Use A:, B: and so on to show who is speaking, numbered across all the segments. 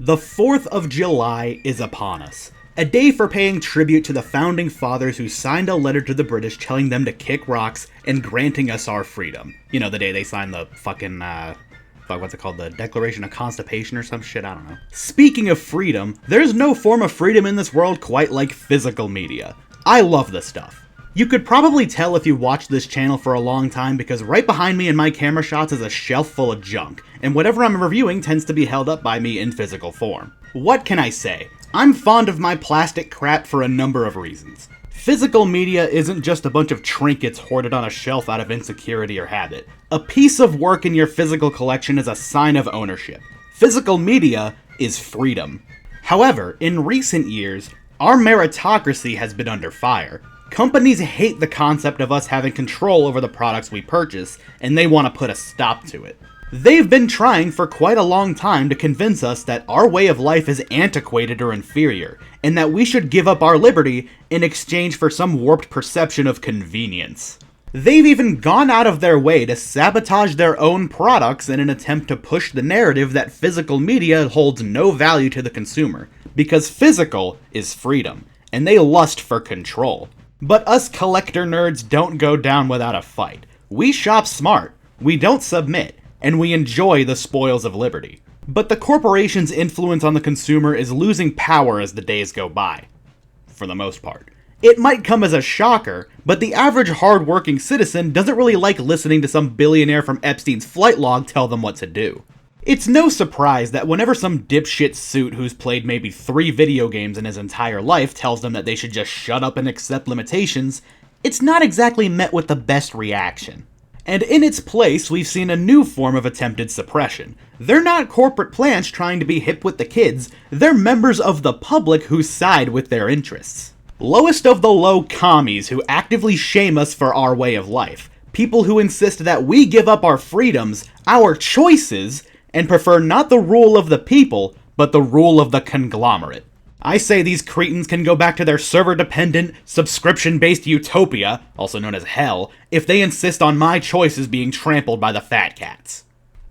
A: The 4th of July is upon us. A day for paying tribute to the founding fathers who signed a letter to the British telling them to kick rocks and granting us our freedom. You know, the day they signed the fucking, what's it called? The Declaration of Constipation or some shit? I don't know. Speaking of freedom, there's no form of freedom in this world quite like physical media. I love this stuff. You could probably tell if you watched this channel for a long time because right behind me in my camera shots is a shelf full of junk, and whatever I'm reviewing tends to be held up by me in physical form. What can I say? I'm fond of my plastic crap for a number of reasons. Physical media isn't just a bunch of trinkets hoarded on a shelf out of insecurity or habit. A piece of work in your physical collection is a sign of ownership. Physical media is freedom. However, in recent years, our meritocracy has been under fire. Companies hate the concept of us having control over the products we purchase, and they want to put a stop to it. They've been trying for quite a long time to convince us that our way of life is antiquated or inferior, and that we should give up our liberty in exchange for some warped perception of convenience. They've even gone out of their way to sabotage their own products in an attempt to push the narrative that physical media holds no value to the consumer, because physical is freedom, and they lust for control. But us collector nerds don't go down without a fight. We shop smart, we don't submit, and we enjoy the spoils of liberty. But the corporation's influence on the consumer is losing power as the days go by. For the most part. It might come as a shocker, but the average hard-working citizen doesn't really like listening to some billionaire from Epstein's flight log tell them what to do. It's no surprise that whenever some dipshit suit who's played maybe 3 video games in his entire life tells them that they should just shut up and accept limitations, it's not exactly met with the best reaction. And in its place, we've seen a new form of attempted suppression. They're not corporate plants trying to be hip with the kids, they're members of the public who side with their interests. Lowest of the low commies who actively shame us for our way of life. People who insist that we give up our freedoms, our choices, and prefer not the rule of the people, but the rule of the conglomerate. I say these cretins can go back to their server-dependent, subscription-based utopia, also known as hell, if they insist on my choices being trampled by the fat cats.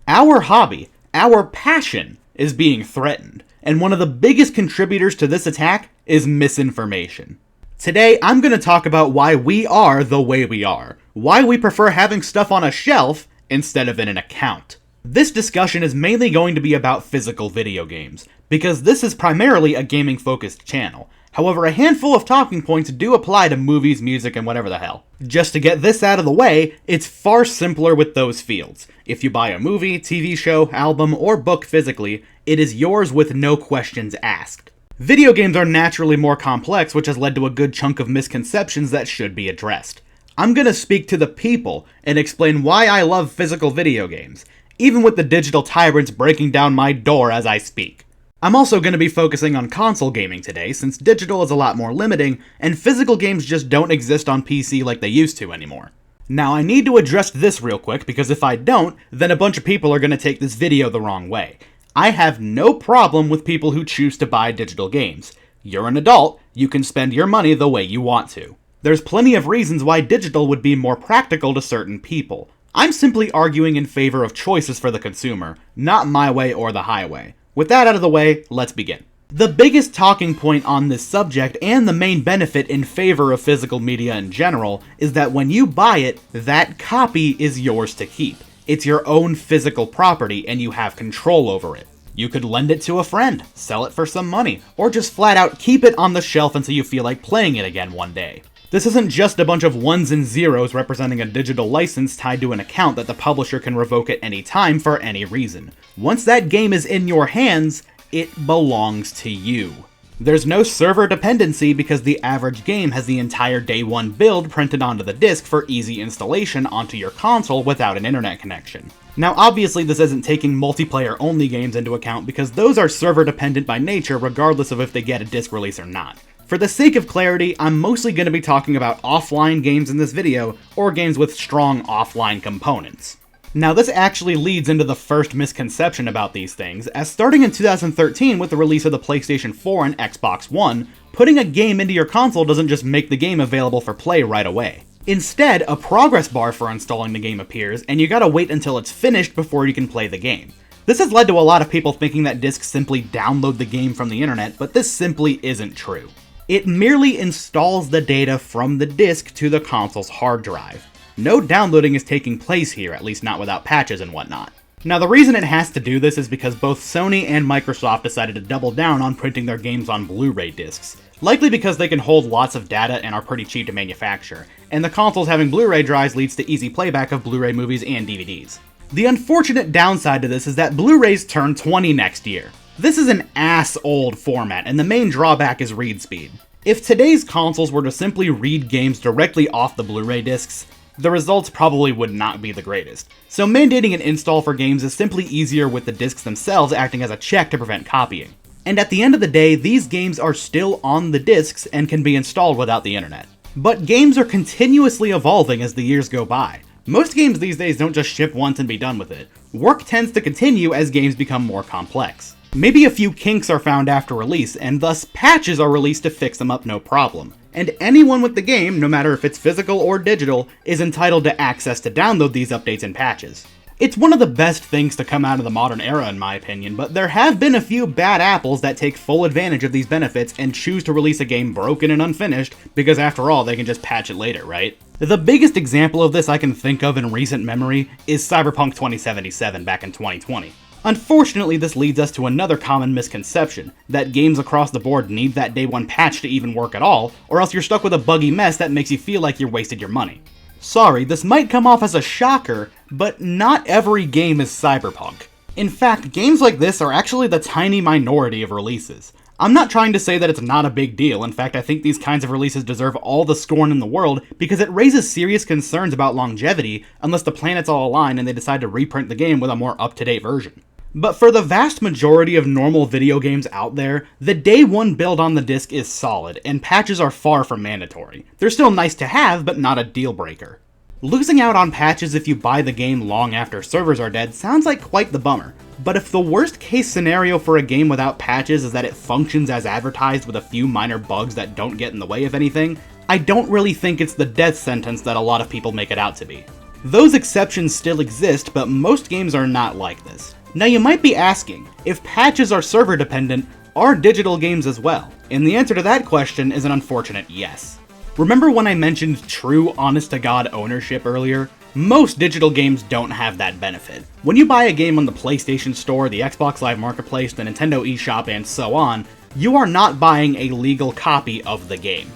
A: Our hobby, our passion, is being threatened, and one of the biggest contributors to this attack is misinformation. Today, I'm going to talk about why we are the way we are, why we prefer having stuff on a shelf instead of in an account. This discussion is mainly going to be about physical video games, because this is primarily a gaming-focused channel. However, a handful of talking points do apply to movies, music, and whatever the hell. Just to get this out of the way, it's far simpler with those fields. If you buy a movie, TV show, album, or book physically, it is yours with no questions asked. Video games are naturally more complex, which has led to a good chunk of misconceptions that should be addressed. I'm gonna speak to the people and explain why I love physical video games, even with the digital tyrants breaking down my door as I speak. I'm also going to be focusing on console gaming today, since digital is a lot more limiting, and physical games just don't exist on PC like they used to anymore. Now, I need to address this real quick, because if I don't, then a bunch of people are going to take this video the wrong way. I have no problem with people who choose to buy digital games. You're an adult, you can spend your money the way you want to. There's plenty of reasons why digital would be more practical to certain people. I'm simply arguing in favor of choices for the consumer, not my way or the highway. With that out of the way, let's begin. The biggest talking point on this subject, and the main benefit in favor of physical media in general, is that when you buy it, that copy is yours to keep. It's your own physical property, and you have control over it. You could lend it to a friend, sell it for some money, or just flat out keep it on the shelf until you feel like playing it again one day. This isn't just a bunch of ones and zeros representing a digital license tied to an account that the publisher can revoke at any time for any reason. Once that game is in your hands, it belongs to you. There's no server dependency because the average game has the entire day one build printed onto the disc for easy installation onto your console without an internet connection. Now obviously this isn't taking multiplayer only games into account because those are server dependent by nature regardless of if they get a disc release or not. For the sake of clarity, I'm mostly going to be talking about offline games in this video, or games with strong offline components. Now this actually leads into the first misconception about these things, as starting in 2013 with the release of the PlayStation 4 and Xbox One, putting a game into your console doesn't just make the game available for play right away. Instead, a progress bar for installing the game appears, and you gotta wait until it's finished before you can play the game. This has led to a lot of people thinking that discs simply download the game from the internet, but this simply isn't true. It merely installs the data from the disc to the console's hard drive. No downloading is taking place here, at least not without patches and whatnot. Now the reason it has to do this is because both Sony and Microsoft decided to double down on printing their games on Blu-ray discs. Likely because they can hold lots of data and are pretty cheap to manufacture, and the consoles having Blu-ray drives leads to easy playback of Blu-ray movies and DVDs. The unfortunate downside to this is that Blu-rays turn 20 next year. This is an ass-old format, and the main drawback is read speed. If today's consoles were to simply read games directly off the Blu-ray discs, the results probably would not be the greatest. So mandating an install for games is simply easier with the discs themselves acting as a check to prevent copying. And at the end of the day, these games are still on the discs and can be installed without the internet. But games are continuously evolving as the years go by. Most games these days don't just ship once and be done with it. Work tends to continue as games become more complex. Maybe a few kinks are found after release, and thus patches are released to fix them up no problem. And anyone with the game, no matter if it's physical or digital, is entitled to access to download these updates and patches. It's one of the best things to come out of the modern era in my opinion, but there have been a few bad apples that take full advantage of these benefits and choose to release a game broken and unfinished, because after all, they can just patch it later, right? The biggest example of this I can think of in recent memory is Cyberpunk 2077 back in 2020. Unfortunately, this leads us to another common misconception, that games across the board need that day one patch to even work at all, or else you're stuck with a buggy mess that makes you feel like you wasted your money. Sorry, this might come off as a shocker, but not every game is Cyberpunk. In fact, games like this are actually the tiny minority of releases. I'm not trying to say that it's not a big deal, in fact I think these kinds of releases deserve all the scorn in the world because it raises serious concerns about longevity unless the planets all align and they decide to reprint the game with a more up-to-date version. But for the vast majority of normal video games out there, the day one build on the disc is solid, and patches are far from mandatory. They're still nice to have, but not a deal breaker. Losing out on patches if you buy the game long after servers are dead sounds like quite the bummer. But if the worst case scenario for a game without patches is that it functions as advertised with a few minor bugs that don't get in the way of anything, I don't really think it's the death sentence that a lot of people make it out to be. Those exceptions still exist, but most games are not like this. Now you might be asking, if patches are server dependent, are digital games as well? And the answer to that question is an unfortunate yes. Remember when I mentioned true honest-to-God ownership earlier? Most digital games don't have that benefit. When you buy a game on the PlayStation Store, the Xbox Live Marketplace, the Nintendo eShop, and so on, you are not buying a legal copy of the game.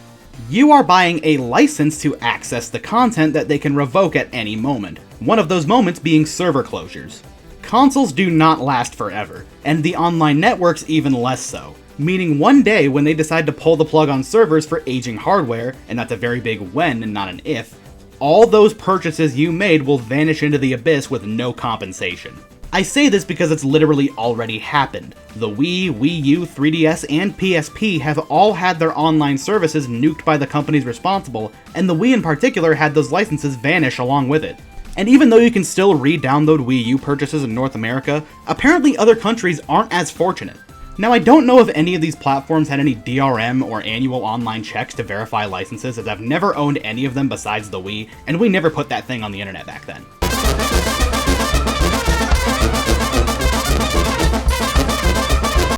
A: You are buying a license to access the content that they can revoke at any moment, one of those moments being server closures. Consoles do not last forever, and the online networks even less so, meaning one day when they decide to pull the plug on servers for aging hardware, and that's a very big when and not an if, all those purchases you made will vanish into the abyss with no compensation. I say this because it's literally already happened. The Wii, Wii U, 3DS, and PSP have all had their online services nuked by the companies responsible, and the Wii in particular had those licenses vanish along with it. And even though you can still re-download Wii U purchases in North America, apparently other countries aren't as fortunate. Now I don't know if any of these platforms had any DRM or annual online checks to verify licenses, as I've never owned any of them besides the Wii, and we never put that thing on the internet back then.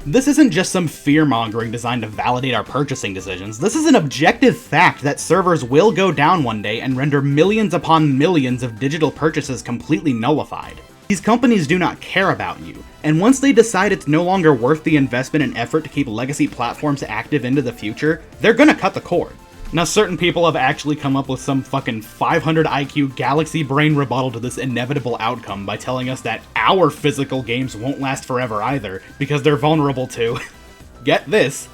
A: This isn't just some fear-mongering designed to validate our purchasing decisions. This is an objective fact that servers will go down one day and render millions upon millions of digital purchases completely nullified. These companies do not care about you, and once they decide it's no longer worth the investment and effort to keep legacy platforms active into the future, they're gonna cut the cord. Now certain people have actually come up with some fucking 500 IQ galaxy brain rebuttal to this inevitable outcome by telling us that our physical games won't last forever either, because they're vulnerable to, get this,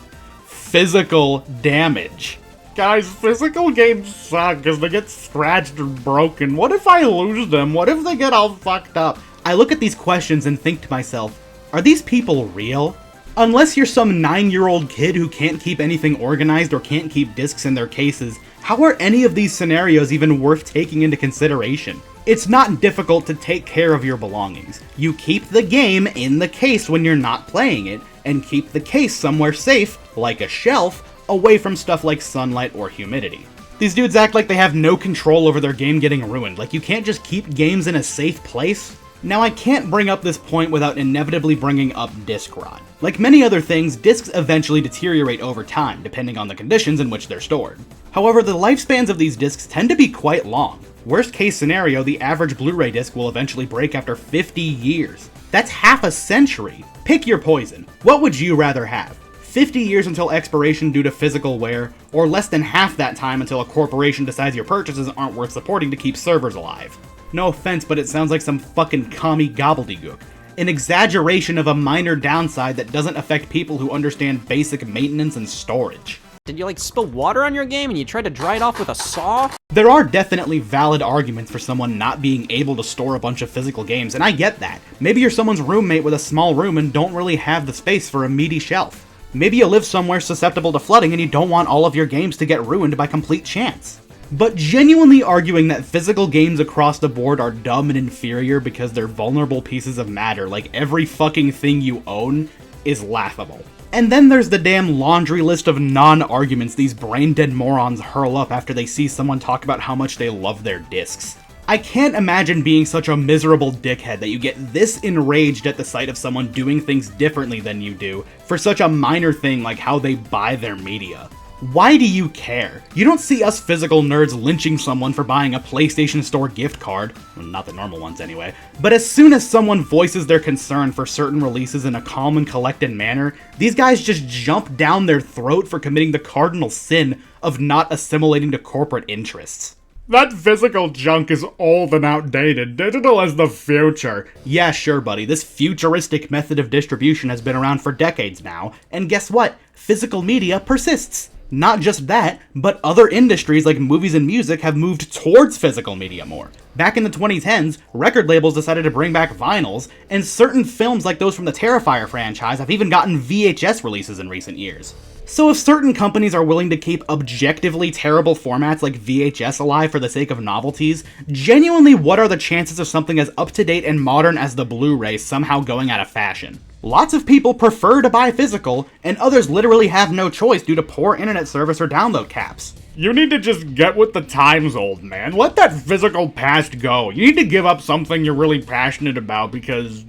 A: physical damage. Guys, physical games suck because they get scratched and broken. What if I lose them? What if they get all fucked up? I look at these questions and think to myself, are these people real? Unless you're some 9-year-old kid who can't keep anything organized or can't keep discs in their cases, how are any of these scenarios even worth taking into consideration? It's not difficult to take care of your belongings. You keep the game in the case when you're not playing it, and keep the case somewhere safe, like a shelf, away from stuff like sunlight or humidity. These dudes act like they have no control over their game getting ruined, like you can't just keep games in a safe place. Now, I can't bring up this point without inevitably bringing up disc rot. Like many other things, discs eventually deteriorate over time, depending on the conditions in which they're stored. However, the lifespans of these discs tend to be quite long. Worst case scenario, the average Blu-ray disc will eventually break after 50 years. That's half a century. Pick your poison. What would you rather have? 50 years until expiration due to physical wear, or less than half that time until a corporation decides your purchases aren't worth supporting to keep servers alive? No offense, but it sounds like some fucking commie gobbledygook. An exaggeration of a minor downside that doesn't affect people who understand basic maintenance and storage.
B: Did you spill water on your game and you tried to dry it off with a saw?
A: There are definitely valid arguments for someone not being able to store a bunch of physical games, and I get that. Maybe you're someone's roommate with a small room and don't really have the space for a meaty shelf. Maybe you live somewhere susceptible to flooding and you don't want all of your games to get ruined by complete chance. But genuinely arguing that physical games across the board are dumb and inferior because they're vulnerable pieces of matter like every fucking thing you own is laughable. And then there's the damn laundry list of non-arguments these brain-dead morons hurl up after they see someone talk about how much they love their discs. I can't imagine being such a miserable dickhead that you get this enraged at the sight of someone doing things differently than you do for such a minor thing like how they buy their media. Why do you care? You don't see us physical nerds lynching someone for buying a PlayStation Store gift card. Well, not the normal ones anyway. But as soon as someone voices their concern for certain releases in a calm and collected manner, these guys just jump down their throat for committing the cardinal sin of not assimilating to corporate interests. That physical junk is old and outdated. Digital is the future. Yeah, sure, buddy. This futuristic method of distribution has been around for decades now. And guess what? Physical media persists. Not just that, but other industries like movies and music have moved towards physical media more. Back in the 2010s, record labels decided to bring back vinyls, and certain films like those from the Terrifier franchise have even gotten VHS releases in recent years. So if certain companies are willing to keep objectively terrible formats like VHS alive for the sake of novelties, genuinely what are the chances of something as up-to-date and modern as the Blu-ray somehow going out of fashion? Lots of people prefer to buy physical, and others literally have no choice due to poor internet service or download caps. You need to just get with the times, old man. Let that physical past go. You need to give up something you're really passionate about because,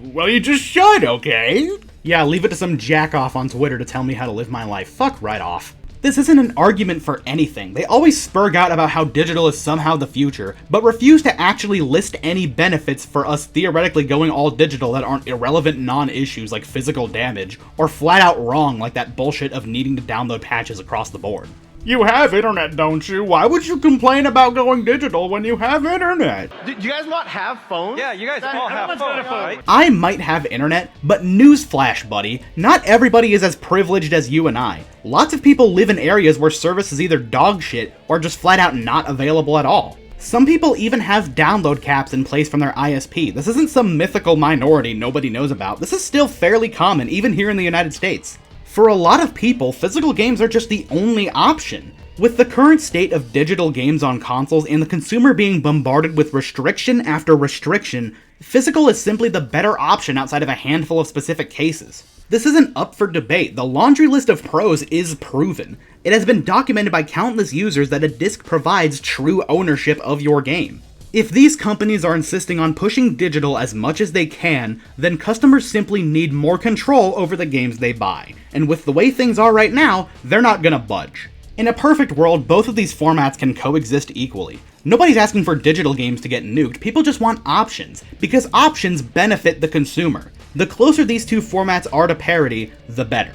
A: well, you just should, okay? Yeah, leave it to some jackoff on Twitter to tell me how to live my life. Fuck right off. This isn't an argument for anything. They always spurg out about how digital is somehow the future, but refuse to actually list any benefits for us theoretically going all digital that aren't irrelevant non-issues like physical damage, or flat out wrong like that bullshit of needing to download patches across the board. You have internet, don't you? Why would you complain about going digital when you have internet?
C: Do you guys not have phones?
D: Yeah, you guys all have phones, right?
A: I might have internet, but newsflash, buddy, not everybody is as privileged as you and I. Lots of people live in areas where service is either dog shit or just flat out not available at all. Some people even have download caps in place from their ISP. This isn't some mythical minority nobody knows about. This is still fairly common, even here in the United States. For a lot of people, physical games are just the only option. With the current state of digital games on consoles and the consumer being bombarded with restriction after restriction, physical is simply the better option outside of a handful of specific cases. This isn't up for debate. The laundry list of pros is proven. It has been documented by countless users that a disc provides true ownership of your game. If these companies are insisting on pushing digital as much as they can, then customers simply need more control over the games they buy. And with the way things are right now, they're not gonna budge. In a perfect world, both of these formats can coexist equally. Nobody's asking for digital games to get nuked, people just want options, because options benefit the consumer. The closer these two formats are to parity, the better.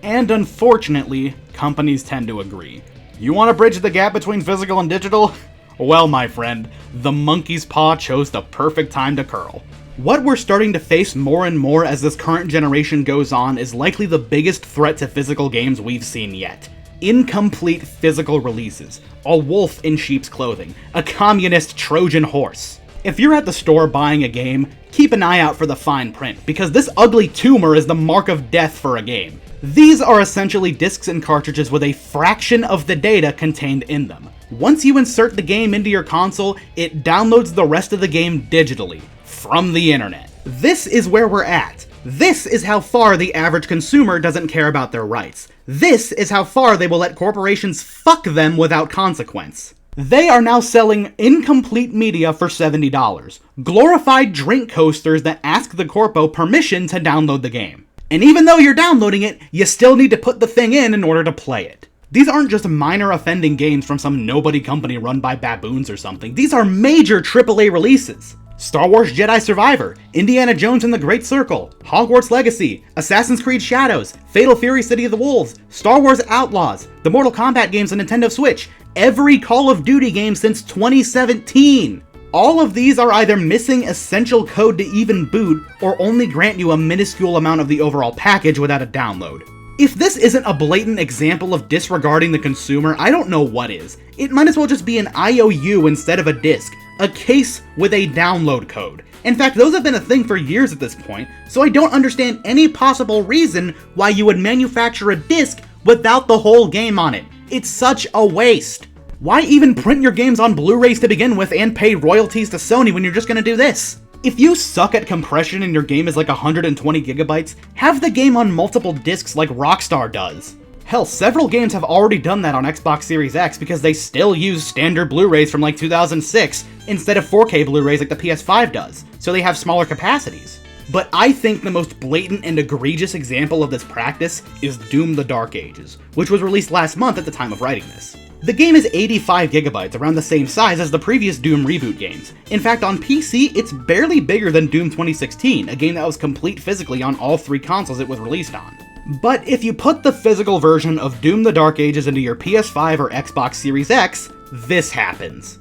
A: And unfortunately, companies tend to agree. You want to bridge the gap between physical and digital? Well, my friend, the monkey's paw chose the perfect time to curl. What we're starting to face more and more as this current generation goes on is likely the biggest threat to physical games we've seen yet. Incomplete physical releases. A wolf in sheep's clothing. A communist Trojan horse. If you're at the store buying a game, keep an eye out for the fine print, because this ugly tumor is the mark of death for a game. These are essentially discs and cartridges with a fraction of the data contained in them. Once you insert the game into your console, it downloads the rest of the game digitally, from the internet. This is where we're at. This is how far the average consumer doesn't care about their rights. This is how far they will let corporations fuck them without consequence. They are now selling incomplete media for $70. Glorified drink coasters that ask the corpo permission to download the game. And even though you're downloading it, you still need to put the thing in order to play it. These aren't just minor offending games from some nobody company run by baboons or something. These are major AAA releases. Star Wars Jedi Survivor, Indiana Jones and the Great Circle, Hogwarts Legacy, Assassin's Creed Shadows, Fatal Fury City of the Wolves, Star Wars Outlaws, the Mortal Kombat games on Nintendo Switch, every Call of Duty game since 2017. All of these are either missing essential code to even boot, or only grant you a minuscule amount of the overall package without a download. If this isn't a blatant example of disregarding the consumer, I don't know what is. It might as well just be an IOU instead of a disc, a case with a download code. In fact, those have been a thing for years at this point, so I don't understand any possible reason why you would manufacture a disc without the whole game on it. It's such a waste. Why even print your games on Blu-rays to begin with and pay royalties to Sony when you're just gonna do this? If you suck at compression and your game is like 120 gigabytes, have the game on multiple discs like Rockstar does. Hell, several games have already done that on Xbox Series X because they still use standard Blu-rays from like 2006 instead of 4K Blu-rays like the PS5 does, so they have smaller capacities. But I think the most blatant and egregious example of this practice is Doom: The Dark Ages, which was released last month at the time of writing this. The game is 85 gigabytes, around the same size as the previous Doom reboot games. In fact, on PC, it's barely bigger than Doom 2016, a game that was complete physically on all 3 consoles it was released on. But if you put the physical version of Doom: The Dark Ages into your PS5 or Xbox Series X, this happens.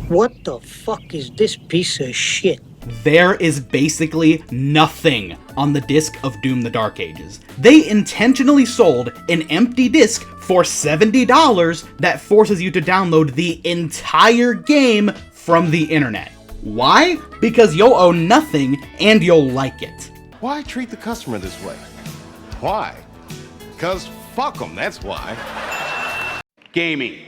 E: What the fuck is this piece of shit?
A: There is basically nothing on the disc of Doom: The Dark Ages. They intentionally sold an empty disc for $70 that forces you to download the entire game from the internet. Why? Because you'll own nothing and you'll like it.
F: Why treat the customer this way? Why? Because fuck them, that's why. Gaming.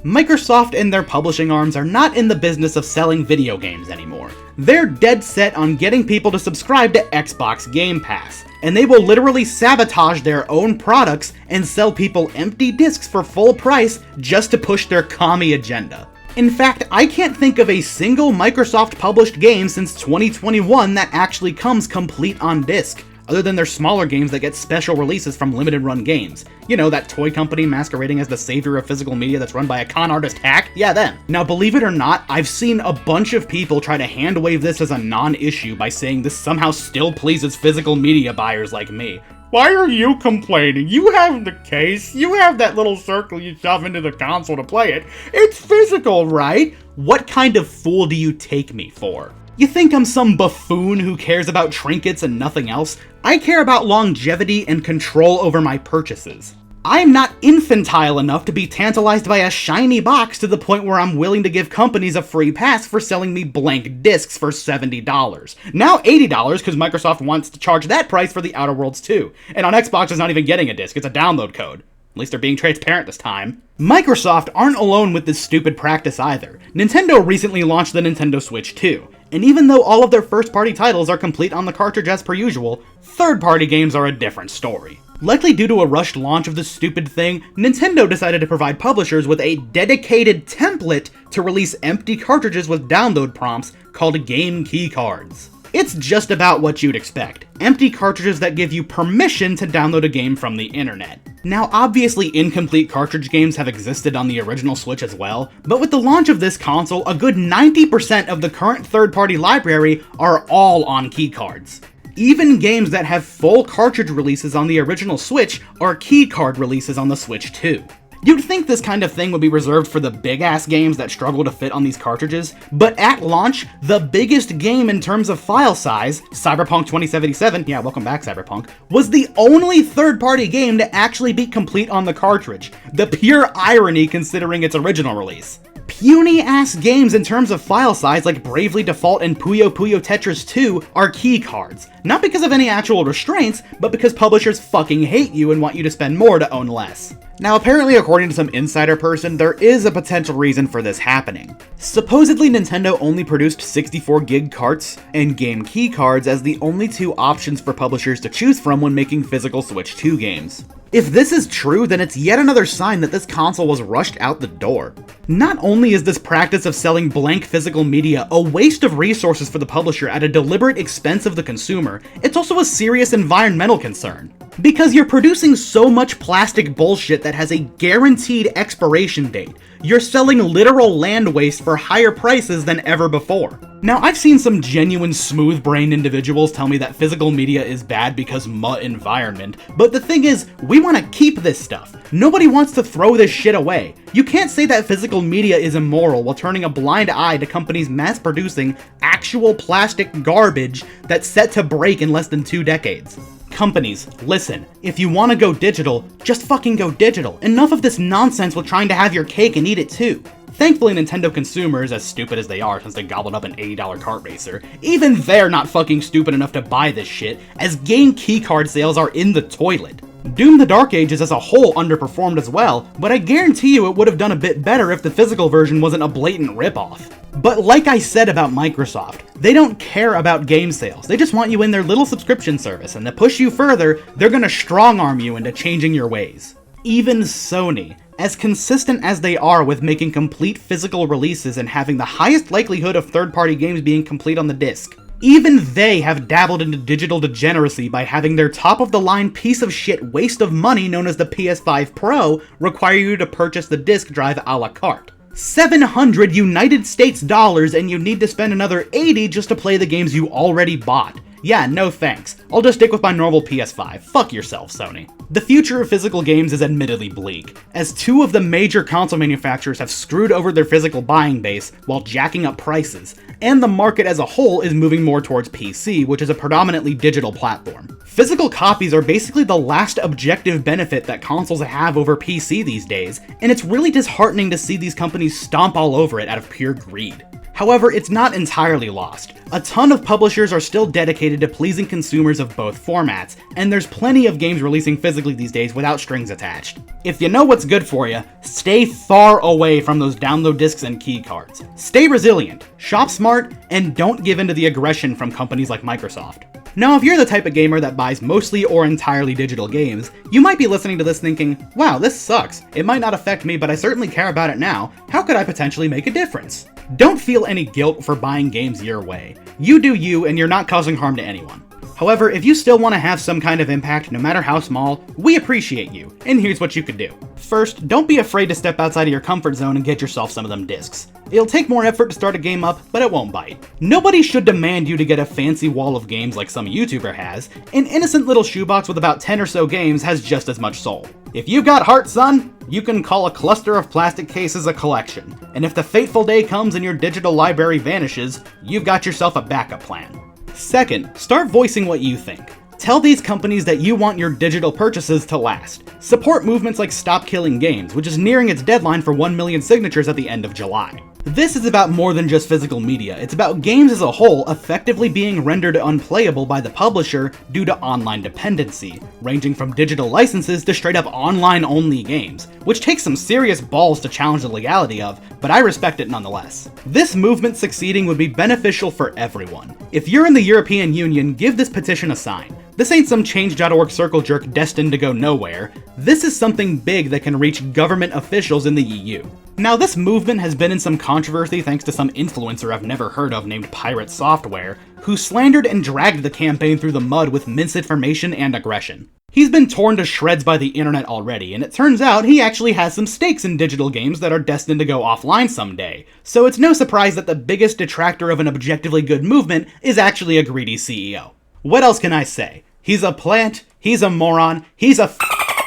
A: Microsoft and their publishing arms are not in the business of selling video games anymore. They're dead set on getting people to subscribe to Xbox Game Pass, and they will literally sabotage their own products and sell people empty discs for full price just to push their commie agenda. In fact, I can't think of a single Microsoft published game since 2021 that actually comes complete on disc, other than their smaller games that get special releases from limited run games. You know, that toy company masquerading as the savior of physical media that's run by a con artist hack? Yeah, them. Now, believe it or not, I've seen a bunch of people try to hand wave this as a non-issue by saying this somehow still pleases physical media buyers like me. Why are you complaining? You have the case, you have that little circle you shove into the console to play it. It's physical, right? What kind of fool do you take me for? You think I'm some buffoon who cares about trinkets and nothing else? I care about longevity and control over my purchases. I'm not infantile enough to be tantalized by a shiny box to the point where I'm willing to give companies a free pass for selling me blank discs for $70. Now $80 because Microsoft wants to charge that price for The Outer Worlds 2. And on Xbox it's not even getting a disc, it's a download code. At least they're being transparent this time. Microsoft aren't alone with this stupid practice either. Nintendo recently launched the Nintendo Switch 2. And even though all of their first-party titles are complete on the cartridge as per usual, third-party games are a different story. Likely due to a rushed launch of this stupid thing, Nintendo decided to provide publishers with a dedicated template to release empty cartridges with download prompts called game keycards. It's just about what you'd expect. Empty cartridges that give you permission to download a game from the internet. Now, obviously incomplete cartridge games have existed on the original Switch as well, but with the launch of this console, a good 90% of the current third-party library are all on keycards. Even games that have full cartridge releases on the original Switch are keycard releases on the Switch too. You'd think this kind of thing would be reserved for the big-ass games that struggle to fit on these cartridges, but at launch, the biggest game in terms of file size, Cyberpunk 2077, yeah, welcome back Cyberpunk, was the only third-party game to actually be complete on the cartridge. The pure irony considering its original release. puny-ass games in terms of file size like Bravely Default and Puyo Puyo Tetris 2 are keycards. Not because of any actual restraints, but because publishers fucking hate you and want you to spend more to own less. Now, apparently, according to some insider person, there is a potential reason for this happening. Supposedly, Nintendo only produced 64 gig carts and game keycards as the only two options for publishers to choose from when making physical Switch 2 games. If this is true, then it's yet another sign that this console was rushed out the door. Not only is this practice of selling blank physical media a waste of resources for the publisher at a deliberate expense of the consumer, it's also a serious environmental concern. Because you're producing so much plastic bullshit that has a guaranteed expiration date. You're selling literal land waste for higher prices than ever before. Now, I've seen some genuine smooth-brained individuals tell me that physical media is bad because environment, but the thing is, we want to keep this stuff. Nobody wants to throw this shit away. You can't say that physical media is immoral while turning a blind eye to companies mass-producing actual plastic garbage that's set to break in less than 2 decades. Companies, listen, if you want to go digital, just fucking go digital. Enough of this nonsense with trying to have your cake and eat it too. Thankfully, Nintendo consumers, as stupid as they are since they gobbled up an $80 kart racer, even they're not fucking stupid enough to buy this shit, as game keycard sales are in the toilet. Doom the Dark Ages as a whole underperformed as well, but I guarantee you it would have done a bit better if the physical version wasn't a blatant ripoff. But like I said about Microsoft, they don't care about game sales, they just want you in their little subscription service, and to push you further, they're gonna strong-arm you into changing your ways. Even Sony, as consistent as they are with making complete physical releases and having the highest likelihood of third-party games being complete on the disc, even they have dabbled into digital degeneracy by having their top-of-the-line piece of shit waste of money known as the PS5 Pro require you to purchase the disc drive a la carte. 700 United States dollars, and you need to spend another 80 just to play the games you already bought. Yeah, no thanks. I'll just stick with my normal PS5. Fuck yourself, Sony. The future of physical games is admittedly bleak, as 2 of the major console manufacturers have screwed over their physical buying base while jacking up prices, and the market as a whole is moving more towards PC, which is a predominantly digital platform. Physical copies are basically the last objective benefit that consoles have over PC these days, and it's really disheartening to see these companies stomp all over it out of pure greed. However, it's not entirely lost. A ton of publishers are still dedicated to pleasing consumers of both formats, and there's plenty of games releasing physically these days without strings attached. If you know what's good for you, stay far away from those download discs and keycards. Stay resilient, shop smart, and don't give in to the aggression from companies like Microsoft. Now, if you're the type of gamer that buys mostly or entirely digital games, you might be listening to this thinking, wow, this sucks. It might not affect me, but I certainly care about it now. How could I potentially make a difference? Don't feel any guilt for buying games your way. You do you, and you're not causing harm to anyone. However, if you still want to have some kind of impact, no matter how small, we appreciate you, and here's what you could do. First, don't be afraid to step outside of your comfort zone and get yourself some of them discs. It'll take more effort to start a game up, but it won't bite. Nobody should demand you to get a fancy wall of games like some YouTuber has. An innocent little shoebox with about 10 or so games has just as much soul. If you got heart, son, you can call a cluster of plastic cases a collection. And if the fateful day comes and your digital library vanishes, you've got yourself a backup plan. Second, start voicing what you think. Tell these companies that you want your digital purchases to last. Support movements like Stop Killing Games, which is nearing its deadline for 1 million signatures at the end of July. This is about more than just physical media, it's about games as a whole effectively being rendered unplayable by the publisher due to online dependency, ranging from digital licenses to straight up online-only games, which takes some serious balls to challenge the legality of, but I respect it nonetheless. This movement succeeding would be beneficial for everyone. If you're in the European Union, give this petition a sign. This ain't some change.org circle jerk destined to go nowhere. This is something big that can reach government officials in the EU. Now, this movement has been in some controversy thanks to some influencer I've never heard of named Pirate Software, who slandered and dragged the campaign through the mud with misinformation and aggression. He's been torn to shreds by the internet already, and it turns out he actually has some stakes in digital games that are destined to go offline someday, so it's no surprise that the biggest detractor of an objectively good movement is actually a greedy CEO. What else can I say? He's a plant, he's a moron,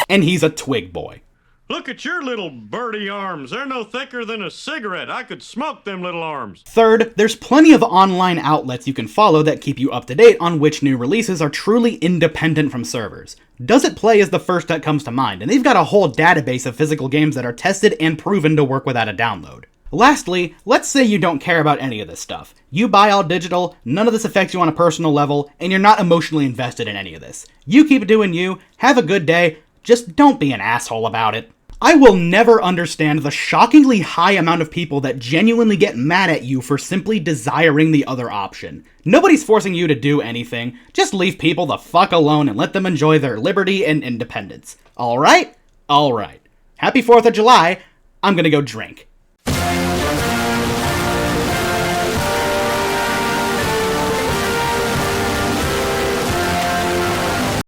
A: and he's a twig boy.
D: Look at your little birdie arms. They're no thicker than a cigarette. I could smoke them little arms.
A: Third, there's plenty of online outlets you can follow that keep you up to date on which new releases are truly independent from servers. Does It Play is the first that comes to mind, and they've got a whole database of physical games that are tested and proven to work without a download. Lastly, let's say you don't care about any of this stuff. You buy all digital, none of this affects you on a personal level, and you're not emotionally invested in any of this. You keep doing you, have a good day, just don't be an asshole about it. I will never understand the shockingly high amount of people that genuinely get mad at you for simply desiring the other option. Nobody's forcing you to do anything, just leave people the fuck alone and let them enjoy their liberty and independence. Alright? Alright. Happy 4th of July, I'm gonna go drink.